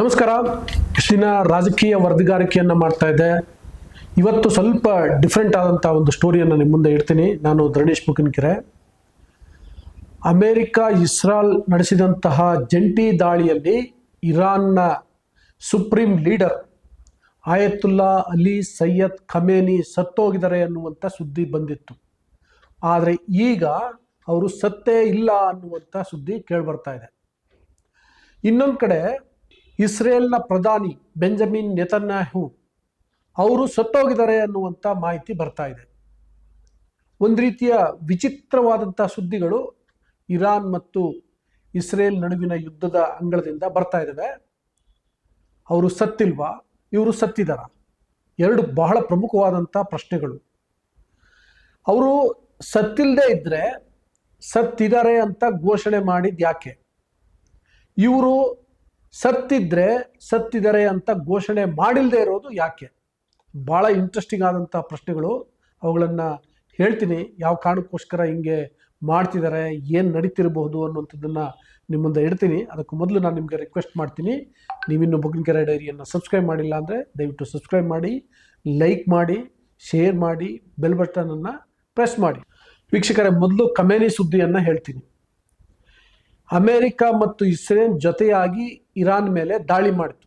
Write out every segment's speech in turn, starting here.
ನಮಸ್ಕಾರ. ಇಷ್ಟು ದಿನ ರಾಜಕೀಯ ವರದಿಗಾರಿಕೆಯನ್ನು ಮಾಡ್ತಾ ಇದ್ದೆ. ಇವತ್ತು ಸ್ವಲ್ಪ ಡಿಫ್ರೆಂಟ್ ಆದಂಥ ಒಂದು ಸ್ಟೋರಿಯನ್ನು ನಿಮ್ಮ ಮುಂದೆ ಇಡ್ತೀನಿ. ನಾನು ಧರಣೇಶ್ ಮುಕಿನ್ಕೆರೆ. ಅಮೇರಿಕ ಇಸ್ರಾಲ್ ನಡೆಸಿದಂತಹ ಜಂಟಿ ದಾಳಿಯಲ್ಲಿ ಇರಾನ್ನ supreme leader Ayatollah Ali Sayyid Khamenei ಸತ್ತೋಗಿದ್ದಾರೆ ಅನ್ನುವಂಥ ಸುದ್ದಿ ಬಂದಿತ್ತು. ಆದರೆ ಈಗ ಅವರು ಸತ್ತೇ ಇಲ್ಲ ಅನ್ನುವಂಥ ಸುದ್ದಿ ಕೇಳಿಬರ್ತಾ ಇದೆ. ಇನ್ನೊಂದು ಕಡೆ ಇಸ್ರೇಲ್ನ ಪ್ರಧಾನಿ ಬೆಂಜಮಿನ್ ನೆತನ್ಯಾಹು ಅವರು ಸತ್ತೋಗಿದ್ದಾರೆ ಅನ್ನುವಂಥ ಮಾಹಿತಿ ಬರ್ತಾ ಇದೆ. ಒಂದು ರೀತಿಯ ವಿಚಿತ್ರವಾದಂಥ ಸುದ್ದಿಗಳು ಇರಾನ್ ಮತ್ತು ಇಸ್ರೇಲ್ ನಡುವಿನ ಯುದ್ಧದ ಅಂಗಳದಿಂದ ಬರ್ತಾ ಇದ್ದಾವೆ. ಅವರು ಸತ್ತಿಲ್ವಾ, ಇವರು ಸತ್ತಿದಾರ? ಎರಡು ಬಹಳ ಪ್ರಮುಖವಾದಂಥ ಪ್ರಶ್ನೆಗಳು. ಅವರು ಸತ್ತಿಲ್ಲದೆ ಇದ್ದರೆ ಸತ್ತಿದ್ದಾರೆ ಅಂತ ಘೋಷಣೆ ಮಾಡಿದ್ದು ಯಾಕೆ? ಇವರು ಸತ್ತಿದ್ರೆ ಸತ್ತಿದ್ದಾರೆ ಅಂತ ಘೋಷಣೆ ಮಾಡಿಲ್ಲದೆ ಇರೋದು ಯಾಕೆ? ಭಾಳ ಇಂಟ್ರೆಸ್ಟಿಂಗ್ ಆದಂಥ ಪ್ರಶ್ನೆಗಳು. ಅವುಗಳನ್ನು ಹೇಳ್ತೀನಿ, ಯಾವ ಕಾರಣಕ್ಕೋಸ್ಕರ ಹಿಂಗೆ ಮಾಡ್ತಿದ್ದಾರೆ, ಏನು ನಡೀತಿರಬಹುದು ಅನ್ನುವಂಥದ್ದನ್ನು ನಿಮ್ಮ ಮುಂದೆ ಇಡ್ತೀನಿ. ಅದಕ್ಕೂ ಮೊದಲು ನಾನು ನಿಮಗೆ ರಿಕ್ವೆಸ್ಟ್ ಮಾಡ್ತೀನಿ, ನೀವಿನ್ನು ಮುಕಿನ್ಕೆರೆ ಡೈರಿಯನ್ನು ಸಬ್ಸ್ಕ್ರೈಬ್ ಮಾಡಿಲ್ಲ ಅಂದರೆ ದಯವಿಟ್ಟು ಸಬ್ಸ್ಕ್ರೈಬ್ ಮಾಡಿ, ಲೈಕ್ ಮಾಡಿ, ಶೇರ್ ಮಾಡಿ, ಬೆಲ್ ಬಟನನ್ನು ಪ್ರೆಸ್ ಮಾಡಿ. ವೀಕ್ಷಕರೇ, ಮೊದಲು ಖಮೇನಿ ಸುದ್ದಿಯನ್ನು ಹೇಳ್ತೀನಿ. ಅಮೇರಿಕ ಮತ್ತು ಇಸ್ರೇಲ್ ಜೊತೆಯಾಗಿ ಇರಾನ್ ಮೇಲೆ ದಾಳಿ ಮಾಡಿತು.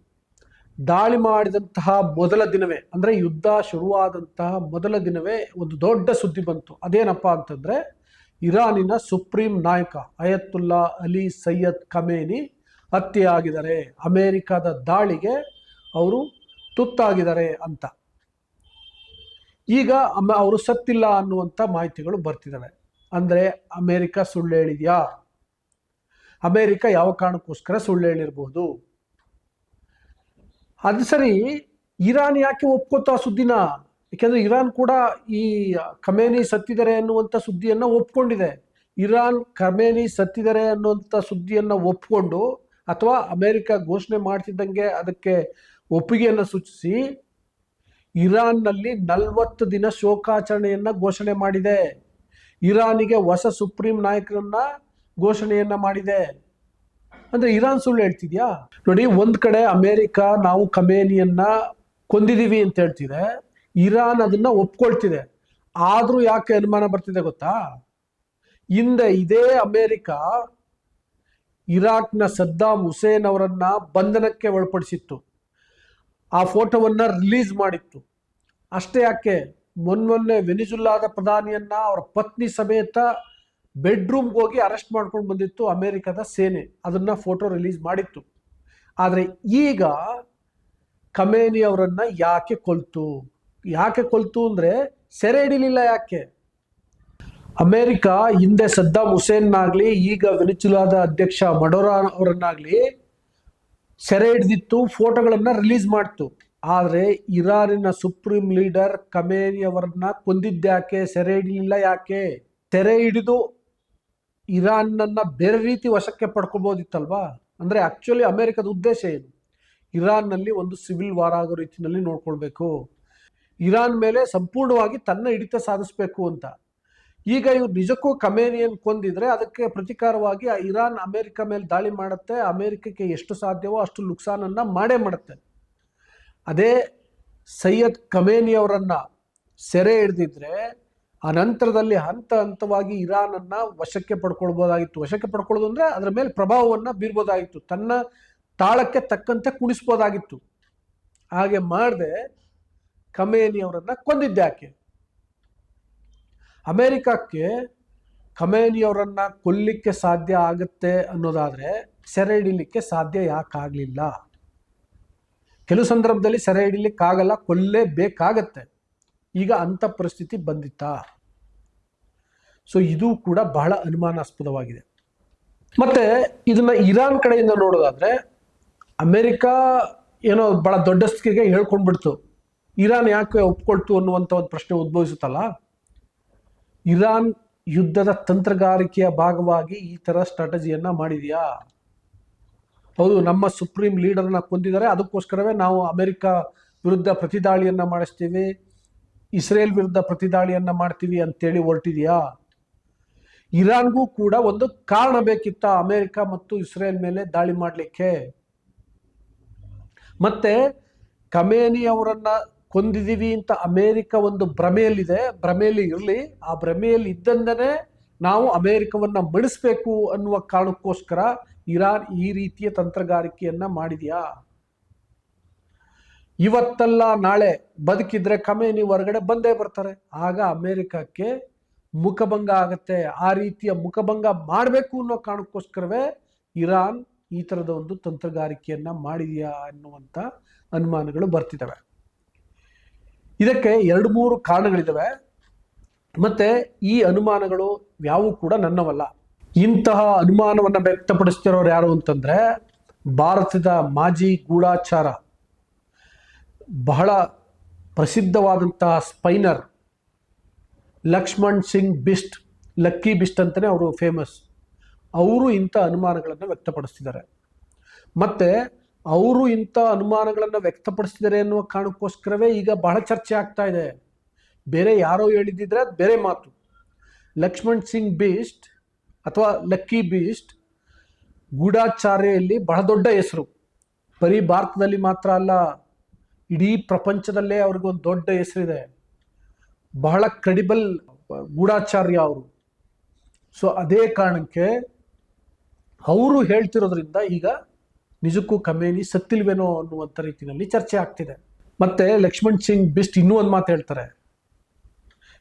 ದಾಳಿ ಮಾಡಿದಂತಹ ಮೊದಲ ದಿನವೇ, ಅಂದರೆ ಯುದ್ಧ ಶುರುವಾದಂತಹ ಮೊದಲ ದಿನವೇ ಒಂದು ದೊಡ್ಡ ಸುದ್ದಿ ಬಂತು. ಅದೇನಪ್ಪ ಅಂತಂದರೆ, ಇರಾನಿನ ಸುಪ್ರೀಂ ನಾಯಕ ಆಯತುಲ್ಲಾ ಅಲಿ ಸೈಯದ್ ಖಮೇನಿ ಹತ್ಯೆಯಾಗಿದ್ದಾರೆ, ಅಮೇರಿಕದ ದಾಳಿಗೆ ಅವರು ತುತ್ತಾಗಿದ್ದಾರೆ ಅಂತ. ಈಗ ಅವರು ಸತ್ತಿಲ್ಲ ಅನ್ನುವಂಥ ಮಾಹಿತಿಗಳು ಬರ್ತಿದ್ದಾವೆ. ಅಂದರೆ ಅಮೇರಿಕ ಸುಳ್ಳು ಹೇಳಿದೆಯಾ? ಅಮೇರಿಕ ಯಾವ ಕಾರಣಕ್ಕೋಸ್ಕರ ಸುಳ್ಳು ಹೇಳಿರ್ಬೋದು? ಅದು ಸರಿ, ಇರಾನ್ ಯಾಕೆ ಒಪ್ಕೋತಾ ಸುದ್ದಿನ? ಯಾಕೆಂದರೆ ಇರಾನ್ ಕೂಡ ಈ ಖಮೇನಿ ಸತ್ತಿದ್ದಾರೆ ಅನ್ನುವಂಥ ಸುದ್ದಿಯನ್ನು ಒಪ್ಕೊಂಡಿದೆ. ಇರಾನ್ ಖಮೇನಿ ಸತ್ತಿದ್ದಾರೆ ಅನ್ನುವಂಥ ಸುದ್ದಿಯನ್ನು ಒಪ್ಕೊಂಡು, ಅಥವಾ ಅಮೇರಿಕ ಘೋಷಣೆ ಮಾಡ್ತಿದ್ದಂಗೆ ಅದಕ್ಕೆ ಒಪ್ಪಿಗೆಯನ್ನು ಸೂಚಿಸಿ ಇರಾನ್ನಲ್ಲಿ 40 ದಿನ ಶೋಕಾಚರಣೆಯನ್ನು ಘೋಷಣೆ ಮಾಡಿದೆ. ಇರಾನಿಗೆ ಹೊಸ ಸುಪ್ರೀಂ ನಾಯಕರನ್ನ ಘೋಷಣೆಯನ್ನ ಮಾಡಿದೆ. ಅಂದ್ರೆ ಇರಾನ್ ಸುಳ್ಳು ಹೇಳ್ತಿದ್ಯಾ? ನೋಡಿ, ಒಂದ್ ಕಡೆ ಅಮೇರಿಕ ನಾವು ಖಮೇನಿಯನ್ನ ಕೊಂದಿದೀವಿ ಅಂತ ಹೇಳ್ತಿದೆ, ಇರಾನ್ ಅದನ್ನ ಒಪ್ಕೊಳ್ತಿದೆ. ಆದ್ರೂ ಯಾಕೆ ಅನುಮಾನ ಬರ್ತಿದೆ ಗೊತ್ತಾ? ಹಿಂದೆ ಇದೇ ಅಮೇರಿಕ ಇರಾಕ್ನ ಸದ್ದಾಂ ಹುಸೇನ್ ಅವರನ್ನ ಬಂಧನಕ್ಕೆ ಒಳಪಡಿಸಿತ್ತು, ಆ ಫೋಟೋವನ್ನ ರಿಲೀಸ್ ಮಾಡಿತ್ತು. ಅಷ್ಟೇ ಯಾಕೆ, ಮೊನ್ನೆ ವೆನಿಜುಲಾದ ಪ್ರಧಾನಿಯನ್ನ ಅವರ ಪತ್ನಿ ಸಮೇತ ಬೆಡ್ರೂಮ್ಗೆ ಹೋಗಿ ಅರೆಸ್ಟ್ ಮಾಡ್ಕೊಂಡು ಬಂದಿತ್ತು ಅಮೇರಿಕದ ಸೇನೆ, ಅದನ್ನ ಫೋಟೋ ರಿಲೀಸ್ ಮಾಡಿತ್ತು. ಆದರೆ ಈಗ ಖಮೇನಿ ಅವರನ್ನ ಯಾಕೆ ಕೊಲ್ತು ಅಂದ್ರೆ ಸೆರೆ ಹಿಡಿಲಿಲ್ಲ. ಯಾಕೆ? ಅಮೇರಿಕ ಹಿಂದೆ ಸದ್ದಾಂ ಹುಸೇನ್ನಾಗ್ಲಿ, ಈಗ ವೆನಿಜುಲಾದ ಅಧ್ಯಕ್ಷ ಮಡೋರಾ ಅವರನ್ನಾಗ್ಲಿ ಸೆರೆ ಹಿಡಿದಿತ್ತು, ಫೋಟೋಗಳನ್ನ ರಿಲೀಸ್ ಮಾಡ್ತು. ಆದರೆ ಇರಾನಿನ ಸುಪ್ರೀಂ ಲೀಡರ್ ಖಮೇನಿ ಅವರನ್ನ ಕೊಂದಿದ್ದ್ಯಾಕೆ? ಸೆರೆ ಹಿಡಿಲಿಲ್ಲ ಯಾಕೆ? ಸೆರೆ ಹಿಡಿದು ಇರಾನ್ನನ್ನ ಬೇರೆ ರೀತಿ ವಶಕ್ಕೆ ಪಡ್ಕೊಬೋದಿತ್ತಲ್ವಾ? ಅಂದರೆ ಆಕ್ಚುಲಿ ಅಮೇರಿಕದ ಉದ್ದೇಶ ಏನು? ಇರಾನ್ನಲ್ಲಿ ಒಂದು ಸಿವಿಲ್ ವಾರ್ ಆಗೋ ರೀತಿಯಲ್ಲಿ ನೋಡ್ಕೊಳ್ಬೇಕು, ಇರಾನ್ ಮೇಲೆ ಸಂಪೂರ್ಣವಾಗಿ ತನ್ನ ಹಿಡಿತ ಸಾಧಿಸಬೇಕು ಅಂತ. ಈಗ ಇವ್ರು ನಿಜಕ್ಕೂ ಖಮೇನಿಯನ್ನು ಕೊಂದಿದ್ರೆ ಅದಕ್ಕೆ ಪ್ರತಿಕಾರವಾಗಿ ಇರಾನ್ ಅಮೇರಿಕ ಮೇಲೆ ದಾಳಿ ಮಾಡುತ್ತೆ. ಅಮೇರಿಕಕ್ಕೆ ಎಷ್ಟು ಸಾಧ್ಯವೋ ಅಷ್ಟು ನುಕ್ಸಾನನ್ನ ಮಾಡೇ ಮಾಡುತ್ತೆ. ಅದೇ ಸೈಯದ್ ಖಮೇನಿ ಅವರನ್ನ ಸೆರೆ ಹಿಡಿದಿದ್ರೆ ಅನಂತರದಲ್ಲಿ ಹಂತ ಹಂತವಾಗಿ ಇರಾನನ್ನ ವಶಕ್ಕೆ ಪಡ್ಕೊಳ್ಬೋದಾಗಿತ್ತು. ವಶಕ್ಕೆ ಪಡ್ಕೊಳ್ಳೋದು ಅಂದ್ರೆ ಅದರ ಮೇಲೆ ಪ್ರಭಾವವನ್ನು ಬೀರ್ಬೋದಾಗಿತ್ತು, ತನ್ನ ತಾಳಕ್ಕೆ ತಕ್ಕಂತೆ ಕುಣಿಸ್ಬೋದಾಗಿತ್ತು. ಹಾಗೆ ಮಾಡದೆ ಖಮೇನಿ ಅವರನ್ನ ಕೊಂದಿದ್ದ್ಯಾಕೆ? ಅಮೇರಿಕಕ್ಕೆ ಖಮೇನಿ ಅವರನ್ನ ಕೊಲ್ಲಿಕ್ಕೆ ಸಾಧ್ಯ ಆಗುತ್ತೆ ಅನ್ನೋದಾದ್ರೆ ಸೆರೆ ಹಿಡಿಲಿಕ್ಕೆ ಸಾಧ್ಯ ಯಾಕಾಗಲಿಲ್ಲ? ಕೆಲವು ಸಂದರ್ಭದಲ್ಲಿ ಸೆರೆ ಹಿಡಿಲಿಕ್ಕಾಗಲ್ಲ, ಕೊಲ್ಲೇಬೇಕಾಗತ್ತೆ. ಈಗ ಅಂಥ ಪರಿಸ್ಥಿತಿ ಬಂದಿತ್ತಾ? ಸೊ ಇದು ಕೂಡ ಬಹಳ ಅನುಮಾನಾಸ್ಪದವಾಗಿದೆ. ಮತ್ತೆ ಇದನ್ನ ಇರಾನ್ ಕಡೆಯಿಂದ ನೋಡೋದಾದ್ರೆ, ಅಮೇರಿಕ ಏನೋ ಬಹಳ ದೊಡ್ಡಸ್ತಿಗೆ ಹೇಳ್ಕೊಂಡ್ಬಿಡ್ತು, ಇರಾನ್ ಯಾಕೆ ಒಪ್ಕೊಳ್ತು ಅನ್ನುವಂಥ ಒಂದು ಪ್ರಶ್ನೆ ಉದ್ಭವಿಸುತ್ತಲ್ಲ. ಇರಾನ್ ಯುದ್ಧದ ತಂತ್ರಗಾರಿಕೆಯ ಭಾಗವಾಗಿ ಈ ಥರ ಸ್ಟ್ರಾಟಜಿಯನ್ನ ಮಾಡಿದೆಯಾ? ಹೌದು, ನಮ್ಮ ಸುಪ್ರೀಂ ಲೀಡರ್ನ ಕೊಂದಿದ್ದಾರೆ, ಅದಕ್ಕೋಸ್ಕರವೇ ನಾವು ಅಮೇರಿಕ ವಿರುದ್ಧ ಪ್ರತಿದಾಳಿಯನ್ನ ಮಾಡಿಸ್ತೀವಿ, ಇಸ್ರೇಲ್ ವಿರುದ್ಧ ಪ್ರತಿದಾಳಿಯನ್ನ ಮಾಡ್ತೀವಿ ಅಂತೇಳಿ ಹೊರಟಿದೆಯಾ? ಇರಾನ್ಗೂ ಕೂಡ ಒಂದು ಕಾರಣ ಬೇಕಿತ್ತ ಅಮೇರಿಕ ಮತ್ತು ಇಸ್ರೇಲ್ ಮೇಲೆ ದಾಳಿ ಮಾಡಲಿಕ್ಕೆ. ಮತ್ತೆ ಖಮೇನಿ ಅವರನ್ನ ಕೊಂದಿದೀವಿ ಅಂತ ಅಮೇರಿಕ ಒಂದು ಭ್ರಮೆಯಲ್ಲಿ ಇರಲಿ, ಆ ಭ್ರಮೆಯಲ್ಲಿ ಇದ್ದಂದನೇ ನಾವು ಅಮೇರಿಕವನ್ನ ಮಣಿಸ್ಬೇಕು ಅನ್ನುವ ಕಾರಣಕ್ಕೋಸ್ಕರ ಇರಾನ್ ಈ ರೀತಿಯ ತಂತ್ರಗಾರಿಕೆಯನ್ನ ಮಾಡಿದ್ಯಾ? ಇವತ್ತಲ್ಲ ನಾಳೆ ಬದುಕಿದ್ರೆ ಖಮೇನಿ ಹೊರಗಡೆ ಬಂದೇ ಬರ್ತಾರೆ, ಆಗ ಅಮೇರಿಕಕ್ಕೆ ಮುಖಭಂಗ ಆಗತ್ತೆ. ಆ ರೀತಿಯ ಮುಖಭಂಗ ಮಾಡಬೇಕು ಅನ್ನೋ ಕಾರಣಕ್ಕೋಸ್ಕರವೇ ಇರಾನ್ ಈ ಥರದ ಒಂದು ತಂತ್ರಗಾರಿಕೆಯನ್ನ ಮಾಡಿದೆಯಾ ಅನ್ನುವಂಥ ಅನುಮಾನಗಳು ಬರ್ತಿದ್ದಾವೆ. ಇದಕ್ಕೆ 2-3 ಕಾರಣಗಳಿದ್ದಾವೆ. ಮತ್ತೆ ಈ ಅನುಮಾನಗಳು ಯಾವೂ ಕೂಡ ನನ್ನವಲ್ಲ. ಇಂತಹ ಅನುಮಾನವನ್ನು ವ್ಯಕ್ತಪಡಿಸ್ತಿರೋರು ಯಾರು ಅಂತಂದ್ರೆ ಭಾರತದ ಮಾಜಿ ಗೂಢಾಚಾರ, ಬಹಳ ಪ್ರಸಿದ್ಧವಾದಂತಹ ಸ್ಪೈನರ್ ಲಕ್ಷ್ಮಣ್ ಸಿಂಗ್ ಬಿಸ್ಟ್, ಲಕ್ಕಿ ಬಿಸ್ಟ್ ಅಂತಲೇ ಅವರು ಫೇಮಸ್. ಅವರು ಇಂಥ ಅನುಮಾನಗಳನ್ನು ವ್ಯಕ್ತಪಡಿಸ್ತಿದ್ದಾರೆ. ಮತ್ತೆ ಅವರು ಇಂಥ ಅನುಮಾನಗಳನ್ನು ವ್ಯಕ್ತಪಡಿಸ್ತಿದ್ದಾರೆ ಅನ್ನುವ ಕಾರಣಕ್ಕೋಸ್ಕರವೇ ಈಗ ಬಹಳ ಚರ್ಚೆ ಆಗ್ತಾ ಇದೆ. ಬೇರೆ ಯಾರೋ ಹೇಳಿದ್ದಿದ್ರೆ ಅದು ಬೇರೆ ಮಾತು. ಲಕ್ಷ್ಮಣ್ ಸಿಂಗ್ ಬಿಸ್ಟ್ ಅಥವಾ ಲಕ್ಕಿ ಬಿಸ್ಟ್ ಗೂಢಾಚಾರ್ಯಲ್ಲಿ ಬಹಳ ದೊಡ್ಡ ಹೆಸರು. ಬರೀ ಭಾರತದಲ್ಲಿ ಮಾತ್ರ ಅಲ್ಲ, ಇಡೀ ಪ್ರಪಂಚದಲ್ಲೇ ಅವ್ರಿಗೊಂದು ದೊಡ್ಡ ಹೆಸರಿದೆ. ಬಹಳ ಕ್ರೆಡಿಬಲ್ ಗೂಢಾಚಾರ್ಯ ಅವರು. ಸೊ ಅದೇ ಕಾರಣಕ್ಕೆ ಅವರು ಹೇಳ್ತಿರೋದ್ರಿಂದ ಈಗ ನಿಜಕ್ಕೂ ಖಮೇನಿ ಸತ್ತಿಲ್ವೇನೋ ಅನ್ನುವಂಥ ರೀತಿಯಲ್ಲಿ ಚರ್ಚೆ ಆಗ್ತಿದೆ. ಮತ್ತೆ ಲಕ್ಷ್ಮಣ್ ಸಿಂಗ್ ಬಿಸ್ಟ್ ಇನ್ನೂ ಒಂದು ಮಾತು ಹೇಳ್ತಾರೆ.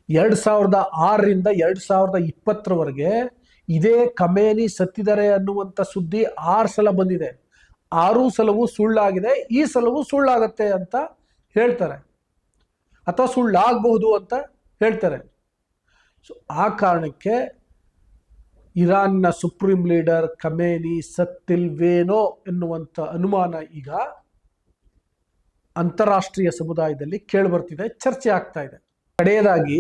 2006ರಿಂದ 2020ರವರೆಗೆ ಇದೇ ಖಮೇನಿ ಸತ್ತಿದ್ದಾರೆ ಅನ್ನುವಂಥ ಸುದ್ದಿ 6 ಸಲ ಬಂದಿದೆ. 6 ಸಲವೂ ಸುಳ್ಳಾಗಿದೆ, ಈ ಸಲವೂ ಸುಳ್ಳಾಗತ್ತೆ ಅಂತ ಹೇಳ್ತಾರೆ, ಅಥವಾ ಸುಳ್ಳಾಗಬಹುದು ಅಂತ ಹೇಳ್ತಾರೆ. ಸೊ ಆ ಕಾರಣಕ್ಕೆ ಇರಾನ್ನ ಸುಪ್ರೀಂ ಲೀಡರ್ ಖಮೇನಿ ಸತ್ತಿಲ್ವೇನೋ ಎನ್ನುವಂಥ ಅನುಮಾನ ಈಗ ಅಂತಾರಾಷ್ಟ್ರೀಯ ಸಮುದಾಯದಲ್ಲಿ ಕೇಳಿಬರ್ತಿದೆ, ಚರ್ಚೆ ಆಗ್ತಾ ಇದೆ. ಕಡೆಯದಾಗಿ,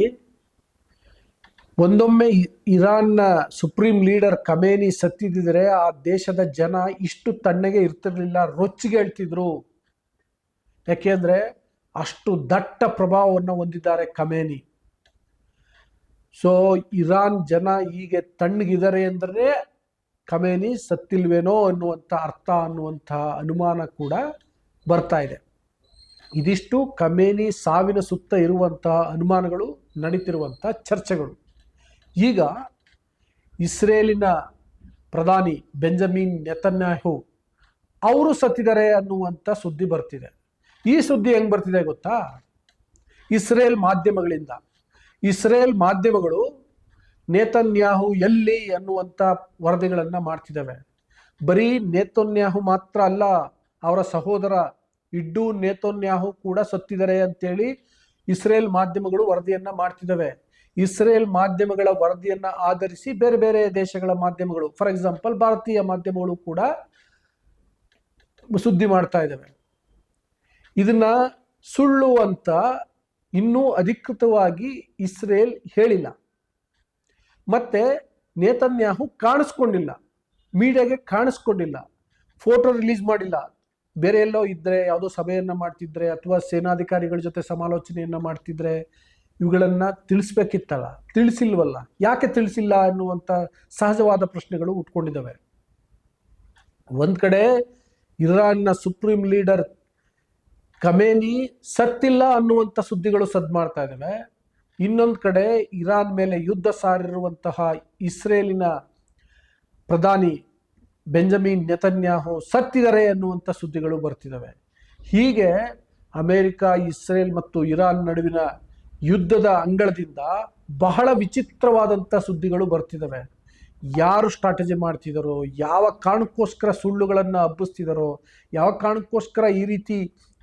ಒಂದೊಮ್ಮೆ ಇರಾನ್ನ ಸುಪ್ರೀಂ ಲೀಡರ್ ಖಮೇನಿ ಸತ್ತಿದ್ದರೆ ಆ ದೇಶದ ಜನ ಇಷ್ಟು ತಣ್ಣಗೆ ಇರ್ತಿರ್ಲಿಲ್ಲ, ರೊಚ್ಚಿಗೆ ಹೇಳ್ತಿದ್ರು. ಯಾಕೆಂದ್ರೆ ಅಷ್ಟು ದಟ್ಟ ಪ್ರಭಾವವನ್ನು ಹೊಂದಿದ್ದಾರೆ ಖಮೇನಿ. ಸೊ ಇರಾನ್ ಜನ ಹೀಗೆ ತಣ್ಣಗಿದ್ದಾರೆ ಅಂದರೆ ಖಮೇನಿ ಸತ್ತಿಲ್ವೇನೋ ಅನ್ನುವಂಥ ಅರ್ಥ ಅನ್ನುವಂಥ ಅನುಮಾನ ಕೂಡ ಬರ್ತಾ ಇದೆ. ಇದಿಷ್ಟು ಖಮೇನಿ ಸಾವಿನ ಸುತ್ತ ಇರುವಂತಹ ಅನುಮಾನಗಳು, ನಡೀತಿರುವಂಥ ಚರ್ಚೆಗಳು. ಈಗ ಇಸ್ರೇಲಿನ ಪ್ರಧಾನಿ ಬೆಂಜಮಿನ್ ನೆತನ್ಯಾಹು ಅವರು ಸತ್ತಿದ್ದಾರೆ ಅನ್ನುವಂಥ ಸುದ್ದಿ ಬರ್ತಿದೆ. ಈ ಸುದ್ದಿ ಹೆಂಗ್ ಬರ್ತಿದೆ ಗೊತ್ತಾ? ಇಸ್ರೇಲ್ ಮಾಧ್ಯಮಗಳಿಂದ. ಇಸ್ರೇಲ್ ಮಾಧ್ಯಮಗಳು ನೇತನ್ಯಾಹು ಎಲ್ಲಿ ಅನ್ನುವಂಥ ವರದಿಗಳನ್ನು ಮಾಡ್ತಿದ್ದಾವೆ. ಬರೀ ನೇತನ್ಯಾಹು ಮಾತ್ರ ಅಲ್ಲ, ಅವರ ಸಹೋದರ ಇಡ್ಡು ನೇತನ್ಯಾಹು ಕೂಡ ಸತ್ತಿದ್ದಾರೆ ಅಂತೇಳಿ ಇಸ್ರೇಲ್ ಮಾಧ್ಯಮಗಳು ವರದಿಯನ್ನ ಮಾಡ್ತಿದ್ದಾವೆ. ಇಸ್ರೇಲ್ ಮಾಧ್ಯಮಗಳ ವರದಿಯನ್ನ ಆಧರಿಸಿ ಬೇರೆ ಬೇರೆ ದೇಶಗಳ ಮಾಧ್ಯಮಗಳು, ಫಾರ್ ಎಕ್ಸಾಂಪಲ್ ಭಾರತೀಯ ಮಾಧ್ಯಮಗಳು ಕೂಡ ಸುದ್ದಿ ಮಾಡ್ತಾ ಇದ್ದಾವೆ. ಇದನ್ನ ಸುಳ್ಳು ಅಂತ ಇನ್ನೂ ಅಧಿಕೃತವಾಗಿ ಇಸ್ರೇಲ್ ಹೇಳಿಲ್ಲ. ಮತ್ತೆ ನೇತನ್ಯಾಹು ಕಾಣಿಸ್ಕೊಂಡಿಲ್ಲ, ಮೀಡಿಯಾಗೆ ಕಾಣಿಸ್ಕೊಂಡಿಲ್ಲ, ಫೋಟೋ ರಿಲೀಸ್ ಮಾಡಿಲ್ಲ. ಬೇರೆ ಎಲ್ಲೋ ಇದ್ದರೆ, ಯಾವುದೋ ಸಭೆಯನ್ನು ಮಾಡ್ತಿದ್ರೆ ಅಥವಾ ಸೇನಾಧಿಕಾರಿಗಳ ಜೊತೆ ಸಮಾಲೋಚನೆಯನ್ನು ಮಾಡ್ತಿದ್ರೆ ಇವುಗಳನ್ನು ತಿಳಿಸ್ಬೇಕಿತ್ತಲ್ಲ, ತಿಳಿಸಿಲ್ವಲ್ಲ. ಯಾಕೆ ತಿಳಿಸಿಲ್ಲ ಅನ್ನುವಂಥ ಸಹಜವಾದ ಪ್ರಶ್ನೆಗಳು ಉಟ್ಕೊಂಡಿದ್ದಾವೆ. ಒಂದು ಕಡೆ ಇರಾನ್ನ ಸುಪ್ರೀಂ ಲೀಡರ್ ಖಮೇನಿ ಸತ್ತಿಲ್ಲ ಅನ್ನುವಂಥ ಸುದ್ದಿಗಳು ಸದ್ದು ಮಾಡ್ತಾ ಇದ್ದಾವೆ. ಇನ್ನೊಂದು ಕಡೆ ಇರಾನ್ ಮೇಲೆ ಯುದ್ಧ ಸಾರಿರುವಂತಹ ಇಸ್ರೇಲಿನ ಪ್ರಧಾನಿ ಬೆಂಜಮಿನ್ ನೆತನ್ಯಾಹು ಸತ್ತಿದ್ದಾರೆ ಅನ್ನುವಂಥ ಸುದ್ದಿಗಳು ಬರ್ತಿದ್ದಾವೆ. ಹೀಗೆ ಅಮೆರಿಕ, ಇಸ್ರೇಲ್ ಮತ್ತು ಇರಾನ್ ನಡುವಿನ ಯುದ್ಧದ ಅಂಗಳದಿಂದ ಬಹಳ ವಿಚಿತ್ರವಾದಂಥ ಸುದ್ದಿಗಳು ಬರ್ತಿದ್ದಾವೆ. ಯಾರು ಸ್ಟ್ರಾಟಜಿ ಮಾಡ್ತಿದ್ದಾರೋ, ಯಾವ ಕಾರಣಕ್ಕೋಸ್ಕರ ಸುಳ್ಳುಗಳನ್ನು ಹಬ್ಬಿಸ್ತಿದ್ದಾರೋ, ಯಾವ ಕಾರಣಕ್ಕೋಸ್ಕರ ಈ ರೀತಿ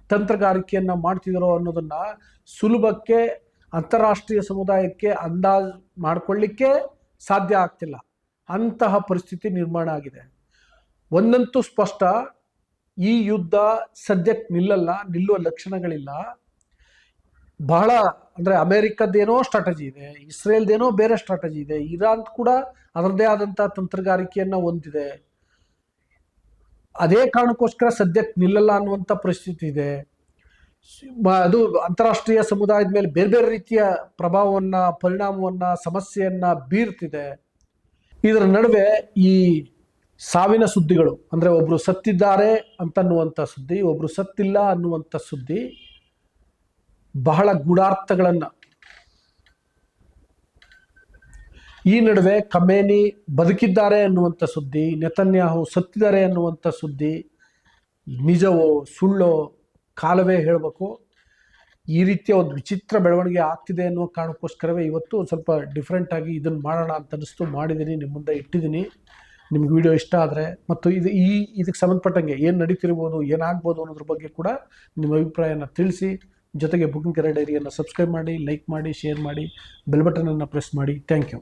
ತಂತ್ರಗಾರಿಕೆಯನ್ನು ಮಾಡ್ತಿದ್ದಾರೋ ಅನ್ನೋದನ್ನ ಸುಲಭಕ್ಕೆ ಅಂತಾರಾಷ್ಟ್ರೀಯ ಸಮುದಾಯಕ್ಕೆ ಅಂದಾಜು ಮಾಡಿಕೊಳ್ಳಿಕ್ಕೆ ಸಾಧ್ಯ ಆಗ್ತಿಲ್ಲ. ಅಂತಹ ಪರಿಸ್ಥಿತಿ ನಿರ್ಮಾಣ ಆಗಿದೆ. ಒಂದಂತೂ ಸ್ಪಷ್ಟ, ಈ ಯುದ್ಧ ಸದ್ಯಕ್ಕೆ ನಿಲ್ಲುವ ಲಕ್ಷಣಗಳಿಲ್ಲ. ಬಹಳ ಅಂದರೆ ಅಮೆರಿಕದ್ದೇನೋ ಸ್ಟ್ರಾಟಜಿ ಇದೆ, ಇಸ್ರೇಲ್ದೇನೋ ಬೇರೆ ಸ್ಟ್ರಾಟಜಿ ಇದೆ, ಇರಾನ್ ಕೂಡ ಅದರದ್ದೇ ಆದಂಥ ತಂತ್ರಗಾರಿಕೆಯನ್ನು ಹೊಂದಿದೆ. ಅದೇ ಕಾರಣಕ್ಕೋಸ್ಕರ ಸದ್ಯಕ್ಕೆ ನಿಲ್ಲಲ್ಲ ಅನ್ನುವಂಥ ಪರಿಸ್ಥಿತಿ ಇದೆ. ಅದು ಅಂತಾರಾಷ್ಟ್ರೀಯ ಸಮುದಾಯದ ಮೇಲೆ ಬೇರೆ ಬೇರೆ ರೀತಿಯ ಪ್ರಭಾವವನ್ನು, ಪರಿಣಾಮವನ್ನು, ಸಮಸ್ಯೆಯನ್ನು ಬೀರ್ತಿದೆ. ಇದರ ನಡುವೆ ಈ ಸಾವಿನ ಸುದ್ದಿಗಳು, ಅಂದರೆ ಒಬ್ಬರು ಸತ್ತಿದ್ದಾರೆ ಅಂತನ್ನುವಂಥ ಸುದ್ದಿ, ಒಬ್ಬರು ಸತ್ತಿಲ್ಲ ಅನ್ನುವಂಥ ಸುದ್ದಿ ಬಹಳ ಗೂಢಾರ್ಥಗಳನ್ನು. ಈ ನಡುವೆ ಖಮೇನಿ ಬದುಕಿದ್ದಾರೆ ಅನ್ನುವಂಥ ಸುದ್ದಿ, ನೆತನ್ಯಾಹು ಸತ್ತಿದ್ದಾರೆ ಅನ್ನುವಂಥ ಸುದ್ದಿ ನಿಜವೋ ಸುಳ್ಳೋ ಕಾಲವೇ ಹೇಳಬೇಕು. ಈ ರೀತಿಯ ಒಂದು ವಿಚಿತ್ರ ಬೆಳವಣಿಗೆ ಆಗ್ತಿದೆ ಅನ್ನೋ ಕಾರಣಕ್ಕೋಸ್ಕರವೇ ಇವತ್ತು ಸ್ವಲ್ಪ ಡಿಫ್ರೆಂಟಾಗಿ ಇದನ್ನು ಮಾಡೋಣ ಅಂತ ಅನ್ನಿಸ್ತು, ಮಾಡಿದ್ದೀನಿ, ನಿಮ್ಮ ಮುಂದೆ ಇಟ್ಟಿದ್ದೀನಿ. ನಿಮ್ಗೆ ವಿಡಿಯೋ ಇಷ್ಟ ಆದರೆ ಮತ್ತು ಇದಕ್ಕೆ ಸಂಬಂಧಪಟ್ಟಂಗೆ ಏನು ನಡೀತಿರ್ಬೋದು, ಏನಾಗ್ಬೋದು ಅನ್ನೋದ್ರ ಬಗ್ಗೆ ಕೂಡ ನಿಮ್ಮ ಅಭಿಪ್ರಾಯನ ತಿಳಿಸಿ. ಜೊತೆಗೆ ಬುಕಿಂಗ್ ಕರೆ ಡೈರಿಯನ್ನು ಸಬ್ಸ್ಕ್ರೈಬ್ ಮಾಡಿ, ಲೈಕ್ ಮಾಡಿ, ಶೇರ್ ಮಾಡಿ, ಬೆಲ್ ಬಟನನ್ನು ಪ್ರೆಸ್ ಮಾಡಿ. Thank you.